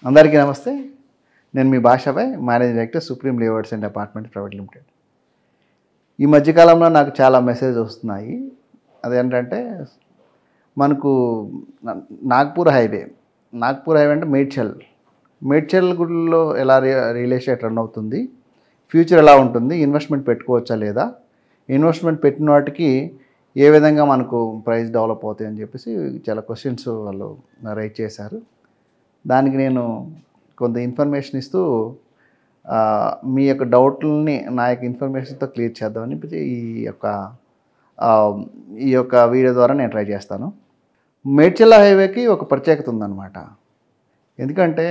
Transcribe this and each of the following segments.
అందరికీ నమస్తే. నేను మీ Bashabhai, managing director, supreme layouts and apartments private limited. ఈ మధ్య కాలంలో నాకు చాలా మెసేజ్ వస్తున్నాయి. అదేంటంటే మనకు నాగ్పూర్ హైవే అంటే మేడ్చల్ గుడిలో ఎలా రియల్ ఎస్టేట్ రన్ అవుతుంది, ఫ్యూచర్ ఎలా ఉంటుంది, ఇన్వెస్ట్మెంట్ పెట్టుకోవచ్చా లేదా, ఇన్వెస్ట్మెంట్ పెట్టిన వాటికి ఏ విధంగా మనకు ప్రైస్ డెవలప్ అవుతాయి అని చెప్పేసి చాలా క్వశ్చన్స్ వాళ్ళు రైట్ చేశారు. దానికి నేను కొంత ఇన్ఫర్మేషన్ ఇస్తూ మీ యొక్క డౌట్లని నా యొక్క ఇన్ఫర్మేషన్తో క్లియర్ చేద్దామని ఈ యొక్క వీడియో ద్వారా నేను ట్రై చేస్తాను. మేడ్చల్ హైవేకి ఒక ప్రత్యేకత ఉందన్నమాట. ఎందుకంటే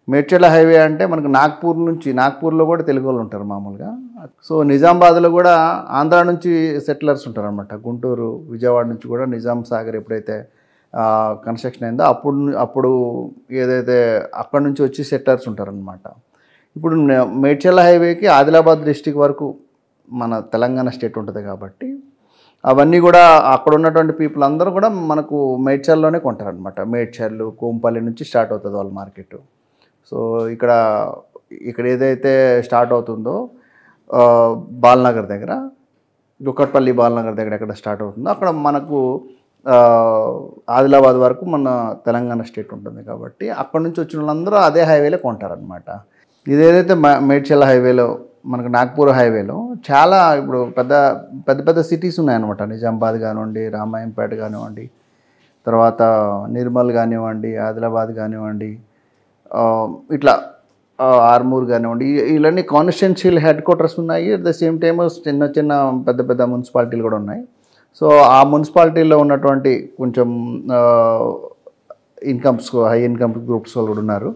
మేడ్చల్ హైవే అంటే మనకు నాగ్పూర్లో కూడా తెలుగు వాళ్ళు ఉంటారు మామూలుగా. సో నిజామాబాద్లో కూడా ఆంధ్ర నుంచి సెటిలర్స్ ఉంటారనమాట. గుంటూరు, విజయవాడ నుంచి కూడా నిజాం సాగర్ ఎప్పుడైతే కన్స్ట్రక్షన్ అయిందో అప్పుడు ఏదైతే అక్కడ నుంచి వచ్చి సెటిలర్స్ ఉంటారనమాట. ఇప్పుడు మేడ్చల్ హైవేకి ఆదిలాబాద్ డిస్టిక్ వరకు మన తెలంగాణ స్టేట్ ఉంటుంది కాబట్టి అవన్నీ కూడా అక్కడ ఉన్నటువంటి పీపుల్ అందరూ కూడా మనకు మేడ్చల్లోనే కొంటారనమాట. మేడ్చల్, కోంపల్లి నుంచి స్టార్ట్ అవుతుంది వాళ్ళ మార్కెట్. సో ఇక్కడ ఏదైతే స్టార్ట్ అవుతుందో బాల్నగర్ దగ్గర, కుకట్పల్లి బాల్నగర్ దగ్గర ఎక్కడ స్టార్ట్ అవుతుందో అక్కడ మనకు ఆదిలాబాద్ వరకు మన తెలంగాణ స్టేట్ ఉంటుంది కాబట్టి అక్కడ నుంచి వచ్చిన వాళ్ళందరూ అదే హైవేలో కొంటారనమాట. ఇదేదైతే మేడ్చల్ హైవేలో మనకు నాగ్పూర్ హైవేలో చాలా ఇప్పుడు పెద్ద సిటీస్ ఉన్నాయన్నమాట. నిజామాబాద్ కానివ్వండి, రామాయంపేట కానివ్వండి, తర్వాత నిర్మల్ కానివ్వండి, ఆదిలాబాద్ కానివ్వండి, ఇట్లా ఆర్మూర్ కానివ్వండి, ఇవన్నీ కాన్స్టిట్యున్షియల్ హెడ్ క్వార్టర్స్ ఉన్నాయి. అట్ ద సేమ్ టైమ్ చిన్న పెద్ద మున్సిపాలిటీలు కూడా ఉన్నాయి. సో ఆ మున్సిపాలిటీలో ఉన్నటువంటి కొంచెం హై ఇన్కమ్ గ్రూప్స్ వాళ్ళు కూడా ఉన్నారు.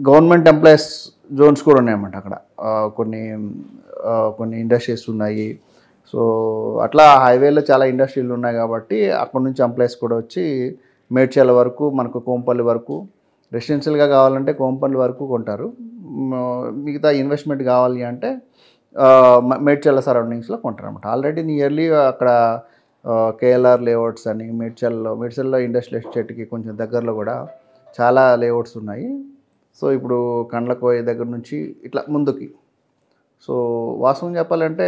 గవర్నమెంట్ ఎంప్లాయీస్ జోన్స్ కూడా ఉన్నాయన్నమాట. అక్కడ కొన్ని ఇండస్ట్రీస్ ఉన్నాయి. సో అట్లా హైవేలో చాలా ఇండస్ట్రీలు ఉన్నాయి కాబట్టి అక్కడ నుంచి ఎంప్లాయీస్ కూడా వచ్చి మేడ్చల్ వరకు, మనకు కోంపల్లి వరకు రెసిడెన్షియల్గా కావాలంటే కోంపల్లి వరకు కొంటారు. మిగతా ఇన్వెస్ట్మెంట్ కావాలి అంటే మేడ్చల్ సరౌండింగ్స్లో కొంటారు అనమాట. ఆల్రెడీ నియర్లీ అక్కడ కేఎల్ఆర్ లేఅవుట్స్ అని మేడ్చల్లో ఇండస్ట్రియల్ ఎస్టేట్కి కొంచెం దగ్గరలో కూడా చాలా లేఅవుట్స్ ఉన్నాయి. సో ఇప్పుడు కండ్లకోయ దగ్గర నుంచి ఇట్లా ముందుకి, సో వాస్తవం చెప్పాలంటే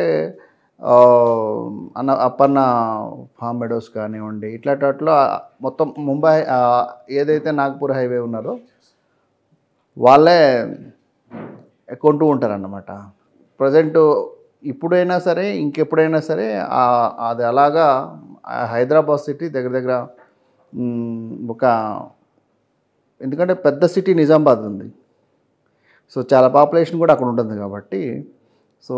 అప్పన్న ఫామ్ మెడోస్ కానివ్వండి, ఇట్లాంటిలో మొత్తం ముంబై ఏదైతే నాగ్పూర్ హైవే ఉన్నారో వాళ్ళే కొంటూ ఉంటారన్నమాట. ప్రజెంట్ ఇప్పుడైనా సరే ఇంకెప్పుడైనా సరే అది అలాగా హైదరాబాద్ సిటీ దగ్గర ఎందుకంటే పెద్ద సిటీ నిజామాబాద్ ఉంది. సో చాలా పాపులేషన్ కూడా అక్కడ ఉంటుంది కాబట్టి సో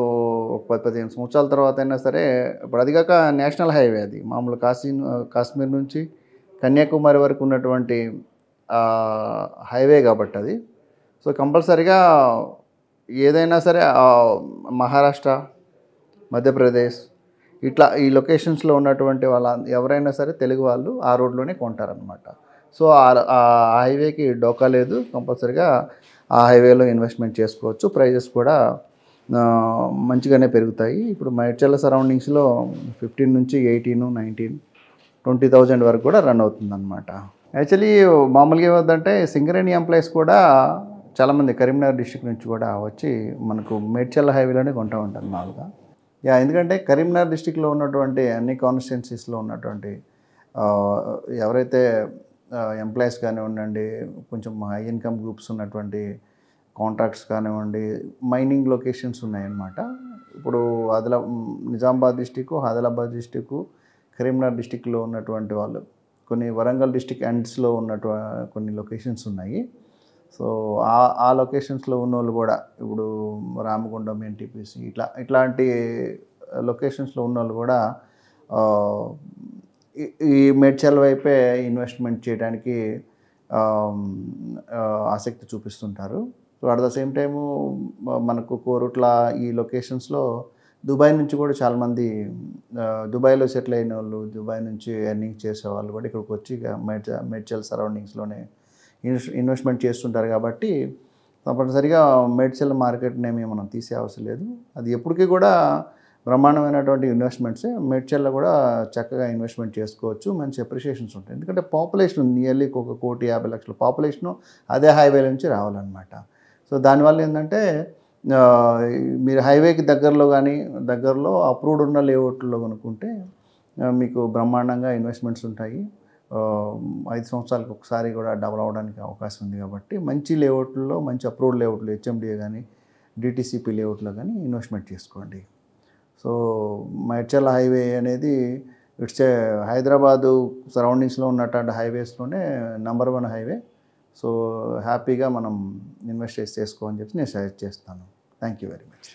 10-15 సంవత్సరాల తర్వాత అయినా సరే, ఇప్పుడు అది కాక నేషనల్ హైవే, అది మామూలు కాశ్మీర్ నుంచి కన్యాకుమారి వరకు ఉన్నటువంటి హైవే కాబట్టి అది. సో కంపల్సరిగా ఏదైనా సరే మహారాష్ట్ర, మధ్యప్రదేశ్ ఇట్లా ఈ లొకేషన్స్లో ఉన్నటువంటి ఎవరైనా సరే తెలుగు వాళ్ళు ఆ రోడ్లోనే కొంటారనమాట. సో ఆ హైవేకి డోకా లేదు. కంపల్సరిగా ఆ హైవేలో ఇన్వెస్ట్మెంట్ చేసుకోవచ్చు. ప్రైజెస్ కూడా మంచిగానే పెరుగుతాయి. ఇప్పుడు మేడ్చల్ సరౌండింగ్స్లో 15 నుంచి 18, 19, 20,000 వరకు కూడా రన్ అవుతుందన్నమాట. యాక్చువల్లీ మామూలుగా ఏమవుతుందంటే సింగరేణి ఎంప్లాయీస్ కూడా చాలామంది కరీంనగర్ డిస్ట్రిక్ట్ నుంచి కూడా వచ్చి మనకు మేడ్చల్ హైవేలోనే కొంటూ ఉంటారు మామూలుగా. ఎందుకంటే కరీంనగర్ డిస్ట్రిక్ట్లో ఉన్నటువంటి అన్ని కాన్స్టిట్యున్సీస్లో ఉన్నటువంటి ఎవరైతే ఎంప్లాయీస్ కానివ్వండి, కొంచెం హై ఇన్కమ్ గ్రూప్స్ ఉన్నటువంటి కాంట్రాక్ట్స్ కానివ్వండి, మైనింగ్ లొకేషన్స్ ఉన్నాయన్నమాట. ఇప్పుడు నిజామాబాద్ డిస్టిక్, ఆదిలాబాద్ డిస్టిక్, కరీంనగర్ డిస్టిక్లో ఉన్నటువంటి వాళ్ళు, కొన్ని వరంగల్ డిస్టిక్ ఎండ్స్లో కొన్ని లొకేషన్స్ ఉన్నాయి. సో ఆ లొకేషన్స్లో ఉన్న వాళ్ళు కూడా ఇప్పుడు రామగుండం, ఎన్టీపీసీ ఇట్లాంటి లొకేషన్స్లో ఉన్న వాళ్ళు కూడా ఈ మేడ్చల్ వైపే ఇన్వెస్ట్మెంట్ చేయడానికి ఆసక్తి చూపిస్తుంటారు. So at the same time మనకు కోరుట్ల ఈ లొకేషన్స్లో దుబాయ్ నుంచి కూడా చాలామంది దుబాయ్లో సెటిల్ అయిన వాళ్ళు, దుబాయ్ నుంచి ఎర్నింగ్ చేసేవాళ్ళు కూడా ఇక్కడికి వచ్చి మేడ్చల్ సరౌండింగ్స్లోనే ఇన్వెస్ట్మెంట్ చేస్తుంటారు. కాబట్టి తప్పనిసరిగా మేడ్చల్ మార్కెట్ని ఏమీ మనం తీసే అవసరం లేదు. అది ఎప్పటికీ కూడా బ్రహ్మాండమైనటువంటి ఇన్వెస్ట్మెంట్సే. మేడ్చల్లో కూడా చక్కగా ఇన్వెస్ట్మెంట్ చేసుకోవచ్చు. మంచి అప్రిషియేషన్స్ ఉంటాయి. ఎందుకంటే పాపులేషన్ నియర్లీ ఒక 1,50,00,000 పాపులేషను అదే హైవే నుంచి రావాలన్నమాట. సో దానివల్ల ఏంటంటే మీరు హైవేకి దగ్గరలో కానీ దగ్గరలో అప్రూవ్డ్ ఉన్న లేఅవుట్లో కొనుక్కుంటే మీకు బ్రహ్మాండంగా ఇన్వెస్ట్మెంట్స్ ఉంటాయి. 5 సంవత్సరాలకు ఒకసారి కూడా డబల్ అవ్వడానికి అవకాశం ఉంది కాబట్టి మంచి లేఅవుట్లో మంచి అప్రూవ్డ్ లేఅవుట్లు హెచ్ఎండిఏ కానీ డిటీసీపీ లేఅవుట్లో కానీ ఇన్వెస్ట్మెంట్ చేసుకోండి. సో మేడ్చల్ హైవే అనేది ఇట్స్ ఏ హైదరాబాదు సరౌండింగ్స్లో ఉన్నటువంటి హైవేస్లోనే నంబర్ 1 హైవే. సో హ్యాపీగా మనం ఇన్వెస్ట్ చేసుకోని చెప్పి నేను సజెస్ట్ చేస్తాను. Thank you very much.